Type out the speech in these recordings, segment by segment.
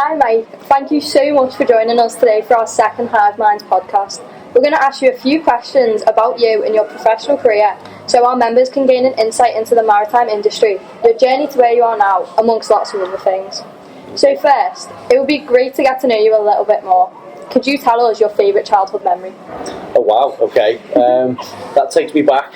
Hi Mike, thank you so much for joining us today for our second Hive Minds podcast. We're going to ask you a few questions about you and your professional career so our members can gain an insight into the maritime industry, your journey to where you are now, amongst lots of other things. So first, it would be great to get to know you a little bit more. Could you tell us your favourite childhood memory? Oh wow, okay. That takes me back.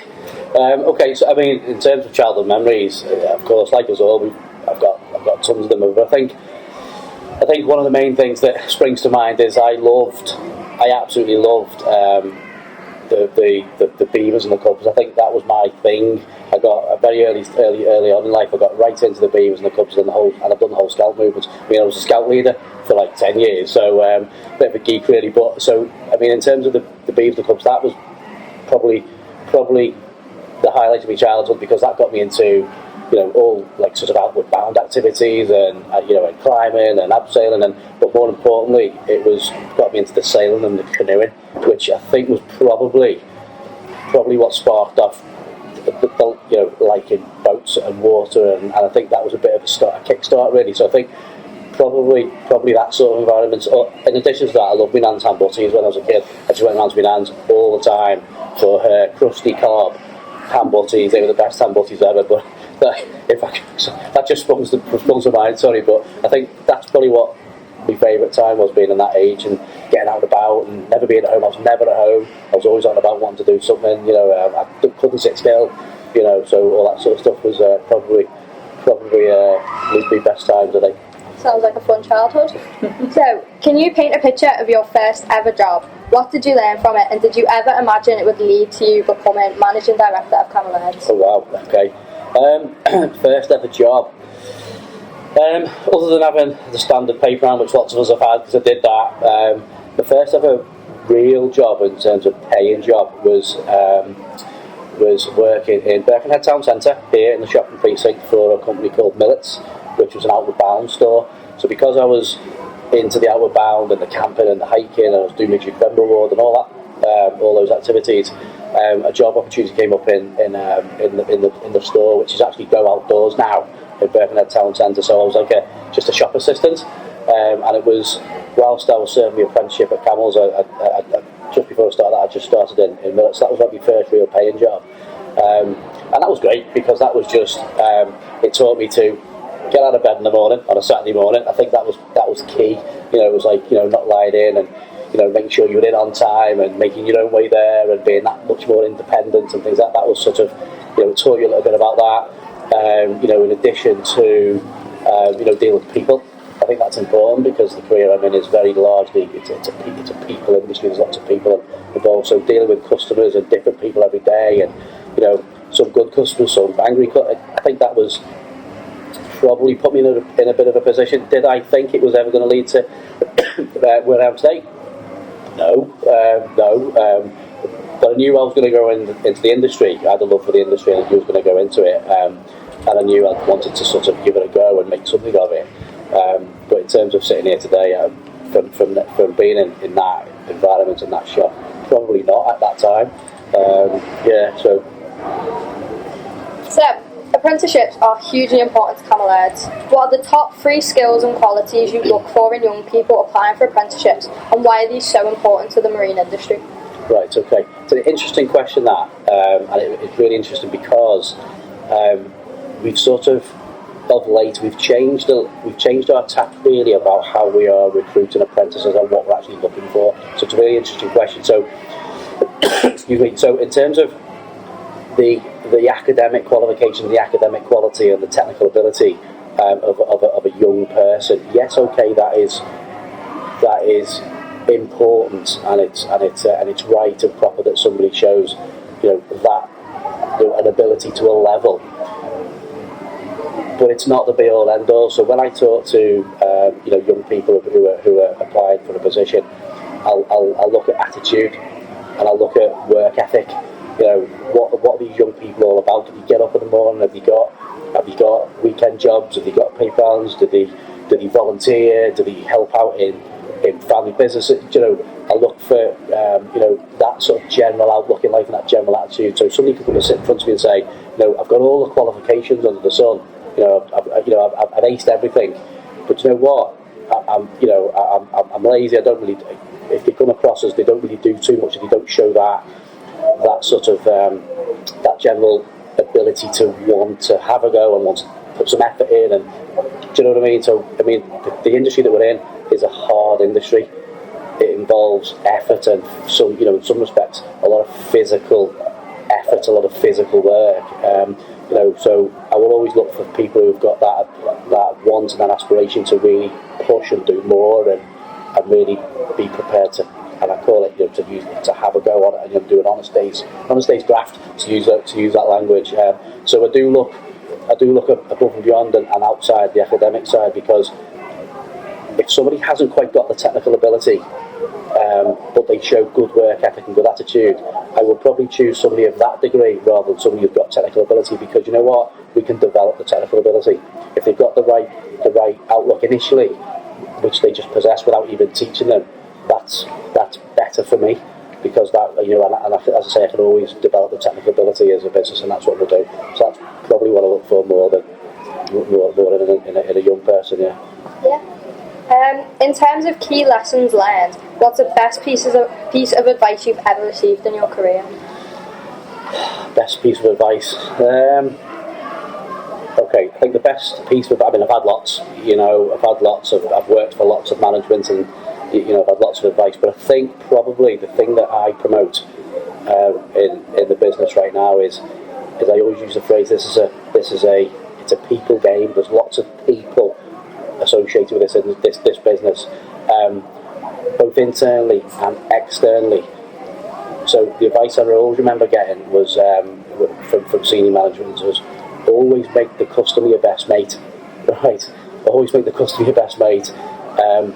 Okay, so I mean, in terms of childhood memories, of course, like us all, I've got tons of them. But I think one of the main things that springs to mind is I absolutely loved the beavers and the cubs. I think that was my thing. I got a very early on in life. I got right into the beavers and the cubs and I've done the whole scout movement. I mean, I was a scout leader for like 10 years, so a bit of a geek really. But so I mean, in terms of the beavers and the cubs, that was probably the highlight of my childhood, because that got me into, you know, all like sort of outward bound activities and and climbing and abseiling, but more importantly, it got me into the sailing and the canoeing, which I think was probably what sparked off liking boats and water, and I think that was a bit of a kickstart really. So I think probably that sort of environment. In addition to that, I loved my nan's hand butties when I was a kid. I just went around to my nan's all the time for her crusty carb hand butties. They were the best hand butties ever, but that just sprung to mind, sorry, but I think that's probably what my favourite time was, being in that age and getting out and about and never being at home. I was never at home. I was always on about wanting to do something, I couldn't sit still, so all that sort of stuff was probably my best times, I think. Sounds like a fun childhood. So, can you paint a picture of your first ever job? What did you learn from it, and did you ever imagine it would lead to you becoming managing director of Camel Airs? Oh wow, okay. First ever job. Other than having the standard paper round, which lots of us have had, because I did that, the first ever real job in terms of paying job was working in Birkenhead Town Centre here in the shopping precinct for a company called Millets, which was an outward bound store. So because I was into the outward bound and the camping and the hiking, and I was doing the Duke Bember Award and all that, all those activities, a job opportunity came up in the store, which is actually Go Outdoors now in Birkenhead Town Centre. So I was like just a shop assistant, and it was whilst I was serving my apprenticeship at Camels. Just before I started that, I just started in Millets. So that was like my first real paying job, and that was great because that was just it taught me to get out of bed in the morning on a Saturday morning. I think that was key. It was like not lying in and making sure you were in on time and making your own way there and being that much more independent and things like that. Was sort of it taught you a little bit about that. In addition to dealing with people. I think that's important because the career I'm in is very largely it's a people industry. There's lots of people involved, so dealing with customers and different people every day, and some good customers, some angry. I think that was probably put me in a bit of a position. Did I think it was ever going to lead to where I am today? No. But I knew I was going to go into the industry. I had a love for the industry, and I knew I was going to go into it. And I knew I wanted to sort of give it a go and make something of it. But in terms of sitting here today, from being in that environment and that shop, probably not at that time. So, apprenticeships are hugely important to Camel Airs. What are the top 3 skills and qualities you look for in young people applying for apprenticeships, and why are these so important to the marine industry? Right, okay. It's an interesting question, that, and it's really interesting because we've sort of late we've changed our tack really about how we are recruiting apprentices and what we're actually looking for. So it's a really interesting question. So excuse me. So in terms of the academic qualification, the academic quality, and the technical ability of a young person, yes, okay, that is important, and it's right and proper that somebody shows an ability to a level. But it's not the be-all, end-all. So when I talk to young people who are applying for a position, I'll look at attitude and I'll look at work ethic. What are these young people all about? Do they get up in the morning? Have you got weekend jobs? Have you got pay plans? Do they volunteer? Do they help out in family businesses? I look for that sort of general outlook in life and that general attitude. So somebody could come and sit in front of me and say, I've got all the qualifications under the sun. I've aced everything, but you know what? I'm lazy. I don't really. If they come across as they don't really do too much, if they don't show that sort of that general ability to want to have a go and want to put some effort in, and do you know what I mean? So I mean, the industry that we're in is a hard industry. It involves effort and some, in some respects, a lot of physical effort, a lot of physical work. So I will always look for people who've got that want and that aspiration to really push and do more, and really be prepared to, and I call it, to have a go on it and do an honest day's graft, to use that language. So I do look above and beyond and outside the academic side, because if somebody hasn't quite got the technical ability, but they show good work ethic and good attitude, I will probably choose somebody of that degree rather than somebody who's got technical ability, because you know what, we can develop the technical ability if they've got the right outlook initially, which they just possess without even teaching them. That's better for me, because that, as I say, I can always develop the technical ability as a business, and that's what we'll do. So that's probably what I look for more in a young person. Yeah. In terms of key lessons learned, what's the best piece of advice you've ever received in your career? Best piece of advice. Okay, I think the best piece of, I've had lots. I've worked for lots of management, and I've had lots of advice. But I think probably the thing that I promote in the business right now is I always use the phrase, it's a people game. There's lots of people associated with this business, both internally and externally. So the advice I always remember getting was from senior management was always make the customer your best mate, right? Always make the customer your best mate, and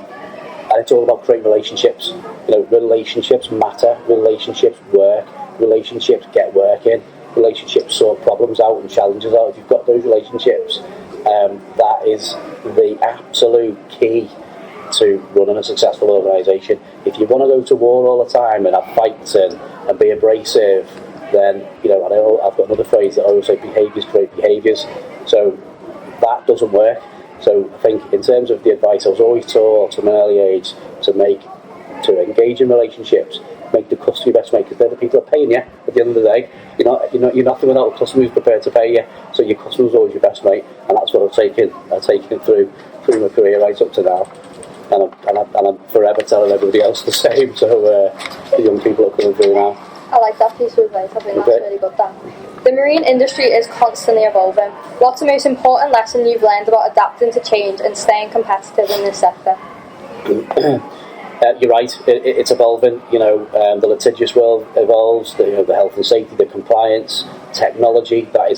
it's all about creating relationships. Relationships matter. Relationships work. Relationships get work in. Relationships sort problems out and challenges out. If you've got those relationships, that is the absolute key to running a successful organisation. If you want to go to war all the time and have fights and be abrasive, then I've got another phrase that I always say: behaviours create behaviours. So that doesn't work. So I think in terms of the advice, I was always taught from an early age to engage in relationships, make the customer your best mate, because they're the people that are paying you at the end of the day. You're nothing without a customer who's prepared to pay you. So your customer's always your best mate, and that's what I've taken through my career right up to now. And I'm forever telling everybody else the same. So the young people are coming through now. I like that piece of advice. I think that's really good. The marine industry is constantly evolving. What's the most important lesson you've learned about adapting to change and staying competitive in this sector? You're right. It's evolving. The litigious world evolves. The health and safety, the compliance, technology. That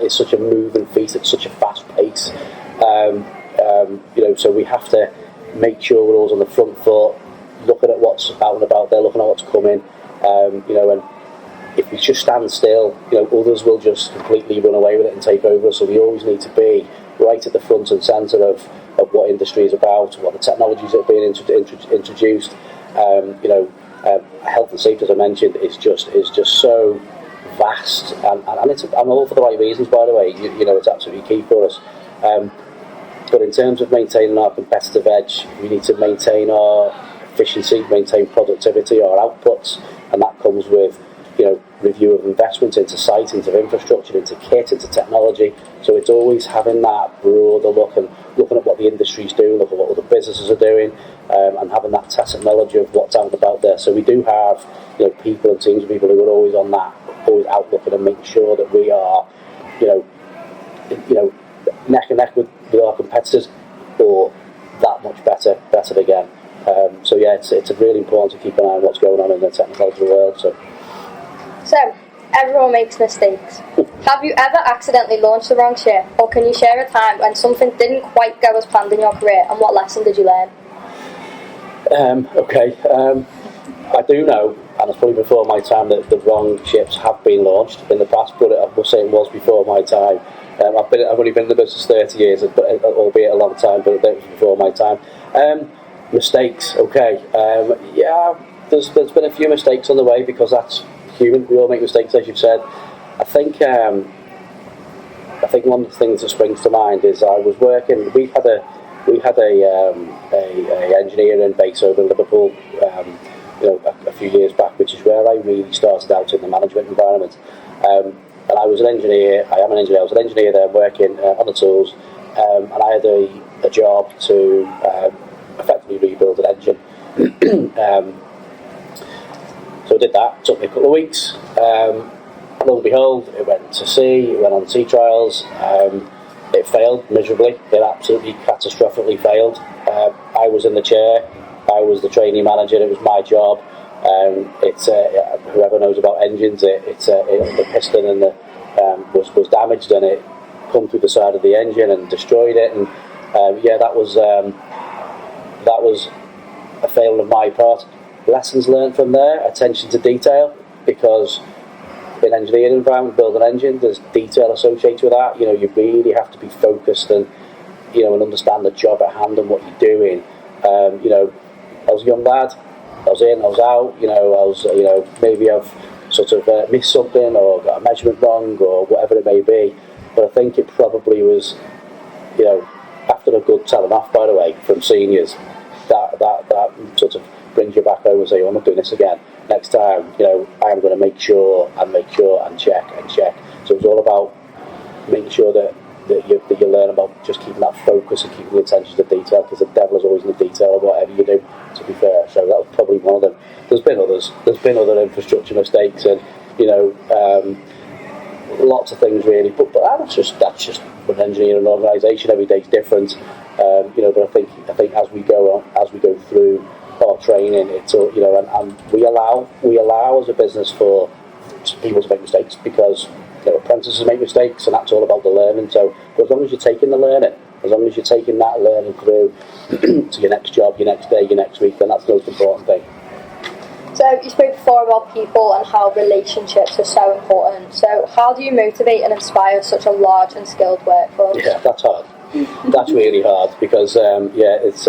is such a moving feast at such a fast pace. So we have to make sure we're always on the front foot, looking at what's out and about there, looking at what's coming. And if we just stand still, others will just completely run away with it and take over. So we always need to be right at the front and centre of what industry is about, what the technologies that are being introduced. Health and safety, as I mentioned, is just so vast, and it's all for the right reasons. By the way, it's absolutely key for us. But in terms of maintaining our competitive edge, we need to maintain our efficiency, maintain productivity, our outputs, and that comes with review of investment into site, into infrastructure, into kit, into technology. So it's always having that broader look and looking at what the industry's doing, looking at what other businesses are doing, and having that tacit knowledge of what's out and about there. So we do have people and teams of people who are always on that, always out looking and making sure that we are neck and neck with our competitors, or that much better again. So it's really important to keep an eye on what's going on in the technology world. So, everyone makes mistakes. Have you ever accidentally launched the wrong ship, or can you share a time when something didn't quite go as planned in your career, and what lesson did you learn? I do know, and it's probably before my time, that the wrong ships have been launched in the past, but I must say it was before my time. I've only been in the business 30 years, albeit a long time, but it was before my time. Mistakes, okay. There's been a few mistakes on the way, because that's human. We all make mistakes, as you've said. I think one of the things that springs to mind is I was working. We've had we had a engineering base over in Liverpool, a few years back, which is where I really started out in the management environment. And I was an engineer. I am an engineer. I was an engineer there, working on the tools, and I had a job to effectively rebuild an engine. So I did that. It took me a couple of weeks. Lo and behold, it went to sea. It went on sea trials. It failed miserably. It absolutely catastrophically failed. I was in the chair. I was the trainee manager. It was my job. Whoever knows about engines, the piston and was damaged, and it come through the side of the engine and destroyed it. And that was a failing of my part. Lessons learned from there: attention to detail, because in engineering environment, build an engine, there's detail associated with that. You really have to be focused and understand the job at hand and what you're doing. I was a young lad. I was in, I was out. Maybe I've sort of missed something or got a measurement wrong or whatever it may be. But I think it probably was, after a good telling off, by the way, from seniors, that sort of brings you back home and say, I'm not doing this again. Next time, I am going to make sure and check. So it's all about making sure that you learn about just keeping that focus and keeping the attention to detail, because the devil is always in the detail of whatever you do, to be fair. So that was probably one of them. There's been others. There's been other infrastructure mistakes and, lots of things really. But that's just an engineering organisation. Every day's different. But I think as we go through our training, it's and we allow as a business for people to make mistakes, because apprentices make mistakes, and that's all about the learning. So as long as you're taking the learning, as long as you're taking that learning through to your next job, your next day, your next week, then that's the most important thing. So you spoke before about people and how relationships are so important. So how do you motivate and inspire such a large and skilled workforce? Yeah, that's hard. That's really hard, because it's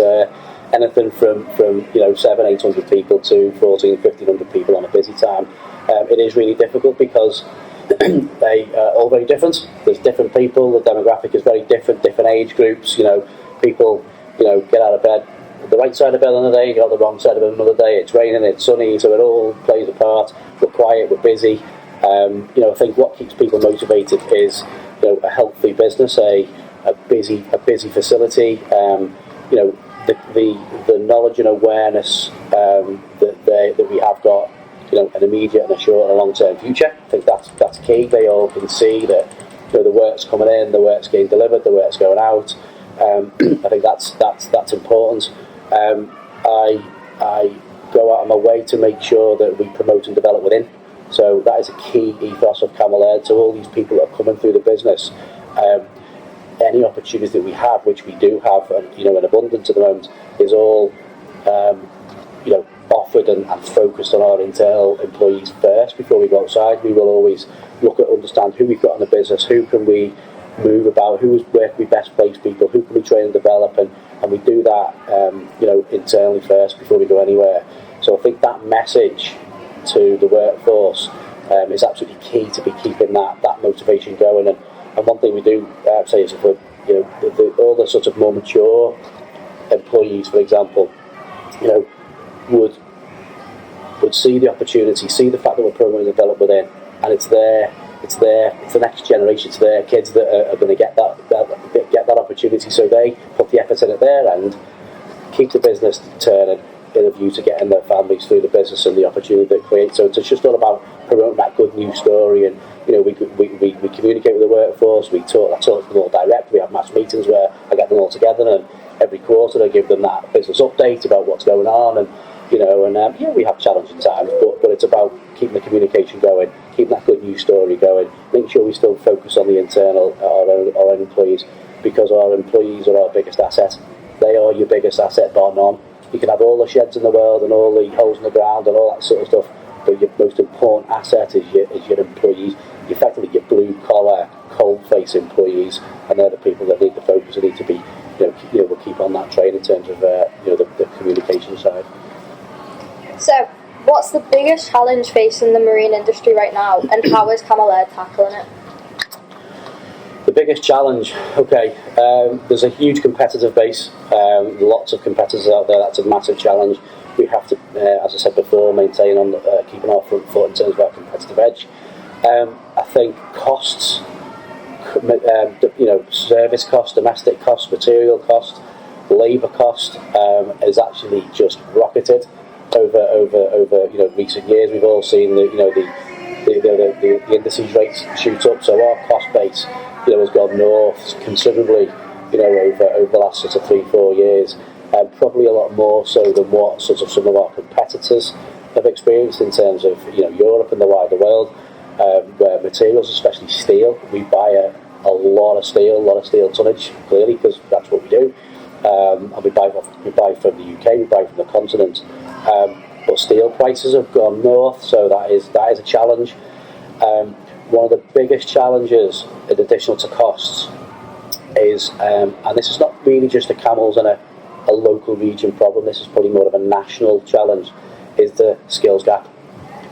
anything from 700-800 people to 1,400-1,500 people on a busy time. It is really difficult because they are all very different. There's different people. The demographic is very different age groups. People get out of bed the right side of bed on a day, you got the wrong side of bed another day. It's raining, it's sunny, so it all plays a part. We're quiet, we're busy. I think what keeps people motivated is a healthy business, a busy facility. The knowledge and awareness that we have got, an immediate and a short and a long-term future. I think that's key. They all can see that the work's coming in, the work's getting delivered, the work's going out. I think that's important. I go out of my way to make sure that we promote and develop within. So that is a key ethos of Camel Air. So all these people that are coming through the business, any opportunity that we have, which we do have, in abundance at the moment, is all offered and focused on our internal employees first before we go outside. We will always look at understand who we've got in the business, who can we move about, where can we best place people, who can we train and develop, and we do that internally first before we go anywhere. So I think that message to the workforce is absolutely key to be keeping that motivation going. And one thing we do say is, if all the sort of more mature employees, for example, would see the opportunity, see the fact that we're programming and develop within, and it's the next generation, it's their kids that are going to get that opportunity. So they put the effort in at their end, keep the business turning, with a view to getting their families through the business and the opportunity that it creates. So it's just all about promoting that good news story, and we communicate with the workforce. I talk to them all direct. We have mass meetings where I get them all together, and every quarter I give them that business update about what's going on, and we have challenging times, but it's about keeping the communication going, keeping that good news story going, making sure we still focus on the internal, our own employees, because our employees are our biggest asset. They are your biggest asset, bar none. You can have all the sheds in the world and all the holes in the ground and all that sort of stuff, but your most important asset is your employees, effectively your blue collar, cold face employees, and they're the people that need the focus and need to be, we'll keep on that train in terms of the communication side. So, what's the biggest challenge facing the marine industry right now, and how is Camel Air tackling it? The biggest challenge, okay, there's a huge competitive base, lots of competitors out there. That's a massive challenge. We have to, as I said before, maintain on keeping our front foot in terms of our competitive edge. I think costs, service costs, domestic costs, material cost, labour cost has actually just rocketed over recent years. We've all seen the indices rates shoot up, so our cost base has gone north considerably over the last sort of 3-4 years, probably a lot more so than what sort of some of our competitors have experienced in terms of Europe and the wider world, where materials, especially steel, we buy a lot of steel tonnage, clearly, because that's what we do, and we buy from the UK, we buy from the continent, but steel prices have gone north, so that is a challenge. One of the biggest challenges, in additional to costs, is, and this is not really just a Camels and a local region problem, this is probably more of a national challenge, is the skills gap.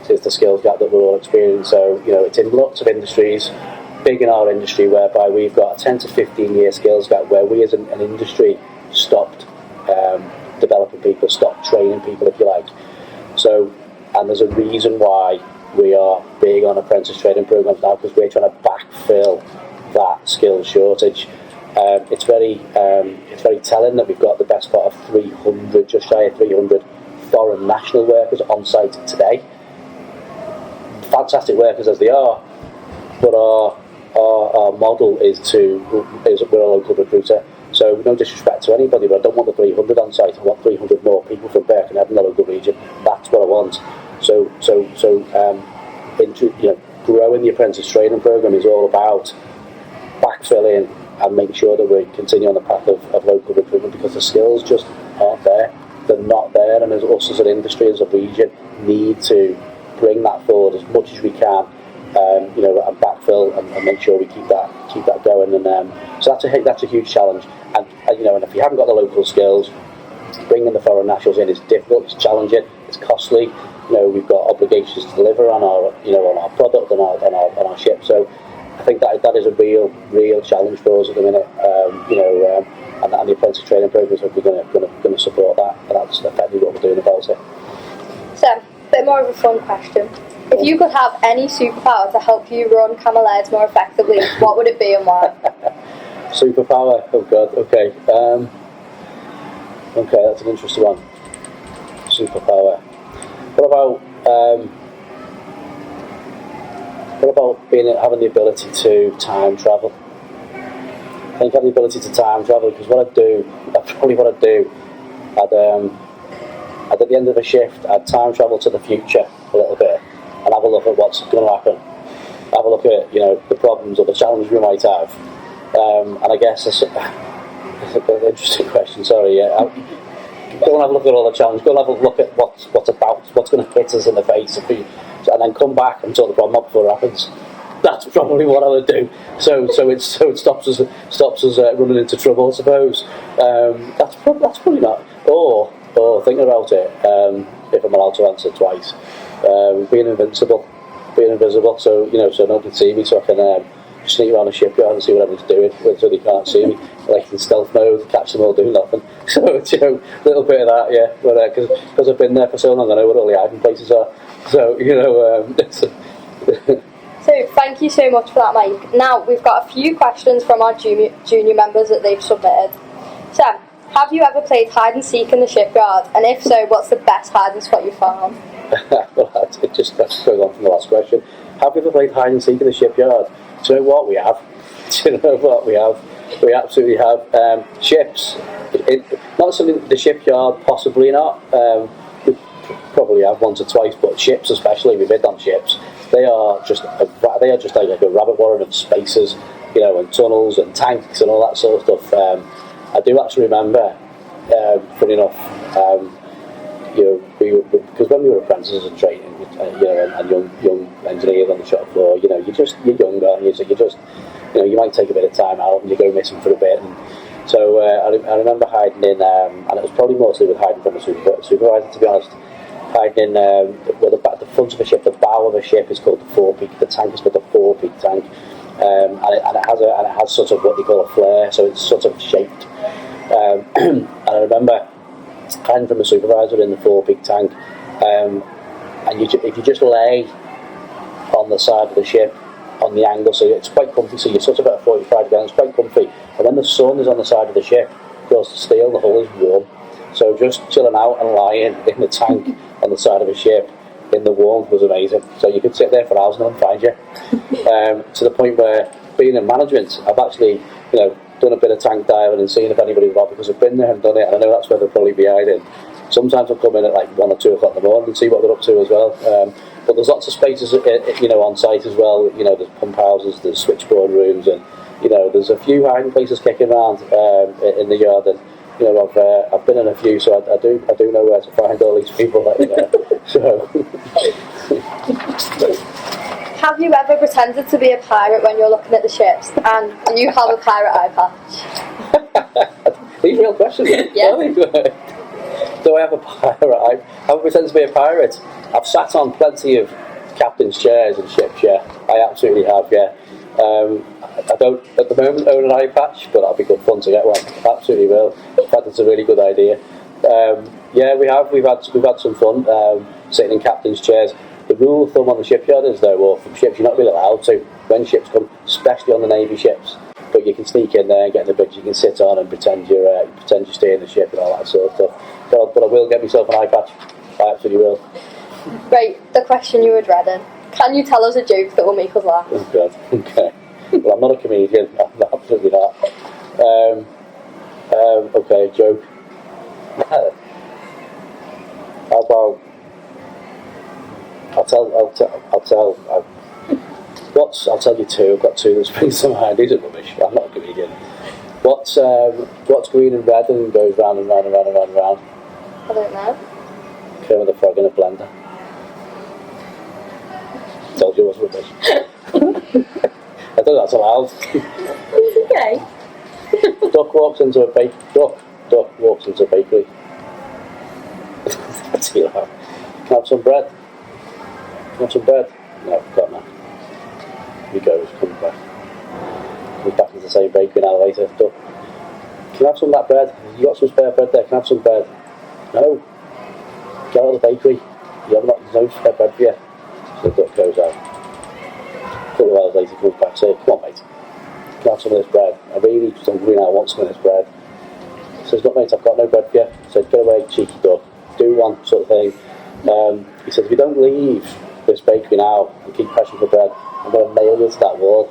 It's the skills gap that we're all experiencing. So, it's in lots of industries, big in our industry, whereby we've got a 10 to 15 year skills gap where we as an industry stopped developing people, stopped training people, if you like. So, and there's a reason why we are big on apprentice training programs now, because we're trying to backfill that skills shortage. It's very telling that we've got the best part of 300, just shy of 300 foreign national workers on site today. Fantastic workers as they are, but our model is we're a local recruiter. So no disrespect to anybody, but I don't want the 300 on site. I want 300 more people from Birkenhead in the local region. That's what I want. So growing the apprentice training program is all about backfilling and making sure that we continue on the path of local recruitment, because the skills just aren't there. They're not there, and as us as an industry, as a region, need to bring that forward as much as we can, and backfill and make sure we keep that going. And so that's a huge challenge. And if you haven't got the local skills, bringing the foreign nationals in is difficult. It's challenging. It's costly. We've got obligations to deliver on our product and on our ship. So I think that is a real challenge for us at the minute. And the apprentice training programs are going to support that, and that's effectively what we're doing about it. So, a bit more of a fun question. If you could have any superpower to help you run Camel Airs more effectively, what would it be and why? Superpower? Oh God, okay. Okay, that's an interesting one. Superpower. What about having the ability to time travel? I think having the ability to time travel, because what I'd do, I'd at the end of a shift, I'd time travel to the future a little bit and have a look at what's going to happen. Have a look at the problems or the challenges we might have. And I guess it's a bit of an interesting question. Sorry. Go and have a look at all the challenges. Go and have a look at what's going to hit us in the face, and then come back and sort the problem up before it happens. That's probably what I would do. So it stops us running into trouble, I suppose. That's probably not. Or thinking about it, if I'm allowed to answer twice, being invisible. So so nobody can see me, so I can sneak around the shipyard and see what everyone's doing, so they can't see me. Like in stealth mode, catch them all doing nothing. So a little bit of that, yeah. But because I've been there for so long, I know where all the hiding places are. So So thank you so much for that, Mike. Now we've got a few questions from our junior members that they've submitted. So, have you ever played hide and seek in the shipyard? And if so, what's the best hiding spot you found? Well, that's going on from the last question. Have you ever played hide and seek in the shipyard? Do you know what we have? We absolutely have. Ships. Not something the shipyard, possibly not. We probably have once or twice, but ships especially, we've bid on ships. They are just like a rabbit warren of spaces, and tunnels and tanks and all that sort of stuff. I do actually remember, funny enough, because when we were apprentices and training, and young engineers on the shop floor, you're younger, and you might take a bit of time out and you go missing for a bit. And so I remember hiding in, and it was probably mostly with hiding from a supervisor, to be honest. Hiding in the front of a ship, the bow of a ship is called the forepeak. The tank is called the forepeak tank, and it has sort of what they call a flare, so it's sort of shaped. And I remember I'm from a supervisor in the four-peak tank, and if you just lay on the side of the ship on the angle, so it's quite comfy, so you're sort of at 45 degrees, it's quite comfy, and when the sun is on the side of the ship, of course the steel, the hull is warm, so just chilling out and lying in the tank on the side of a ship in the warmth was amazing. So you could sit there for hours and no one find you. To the point where, being in management, I've actually, done a bit of tank diving and seeing if anybody's about, because I've been there and done it, and I know that's where they'll probably be hiding. Sometimes I'll come in at like 1 or 2 o'clock in the morning and see what they're up to as well. But there's lots of spaces, on site as well. There's pump houses, there's switchboard rooms, and there's a few hiding places kicking around in the yard. And I've been in a few, so I do know where to find all these people. So. Have you ever pretended to be a pirate when you're looking at the ships? And do you have a pirate eye patch? These real questions. Yeah. Do I have a pirate? Have I pretended to be a pirate? I've sat on plenty of captain's chairs and ships, yeah. I absolutely have, yeah. I don't, at the moment, own an eye patch, but that'll be good fun to get one. Absolutely will. In fact, it's a really good idea. Yeah, we have. We've had some fun sitting in captain's chairs. The rule of thumb on the shipyard is, though, or from ships, you're not really allowed to. When ships come, especially on the Navy ships, but you can sneak in there and get in the bridge. You can sit on and pretend you're steering the ship and all that sort of stuff. But I will get myself an eye patch. I absolutely will. Right, the question you were dreading. Can you tell us a joke that will make us laugh? Oh God. Okay. Well, I'm not a comedian. I'm absolutely not. Okay, joke. How about? I'll tell you two. I've got two that spring to mind. These are rubbish. I'm not a comedian. What's green and red and goes round and round and round and round and round? I don't know. Kermit the Frog in a blender. Told you it was rubbish. I don't know that's allowed. It's okay. Duck walks into a bakery. Duck walks into a bakery. That's too loud. Can I have some bread? Can I have some bread? No, got none. He goes, comes back. Comes back into the same bakery an hour later. Duck, can I have some of that bread? You got some spare bread there? Can I have some bread? No. Get out of the bakery. There's no spare bread for you. So the duck goes out. A couple of hours later, comes back, says, come on, mate. Can I have some of this bread? I really just hungry now, I want some of this bread. He says, look, mate, I've got no bread for you. He said, get away, cheeky duck. Do one, sort of thing. He said, if you don't leave this bakery now and keep pressing for bread, I'm going to nail you to that wall.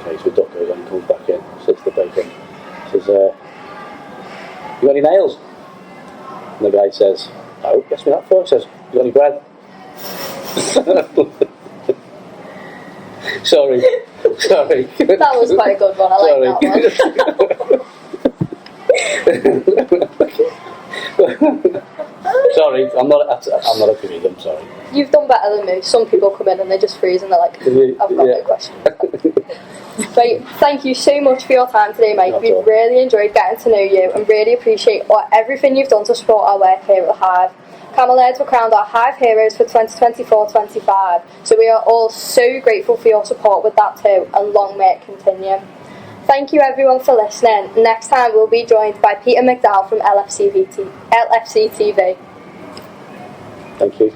Okay, so the duck goes on and comes back in, sits to the baker. He says, you got any nails? And the guy says, no, guess me that for. He says, you got any bread? Sorry. That was quite a good one. I like that one. Sorry, I'm not a comedian. Sorry. You've done better than me. Some people come in and they just freeze and they're like, I've got no questions. Right, thank you so much for your time today, Mike. We've really enjoyed getting to know you and really appreciate everything you've done to support our work here at the Hive. Camel Airs were crowned our Hive Heroes for 2024-25, so we are all so grateful for your support with that too, and long may it continue. Thank you everyone for listening. Next time we'll be joined by Peter McDowell from LFC TV. Thank you.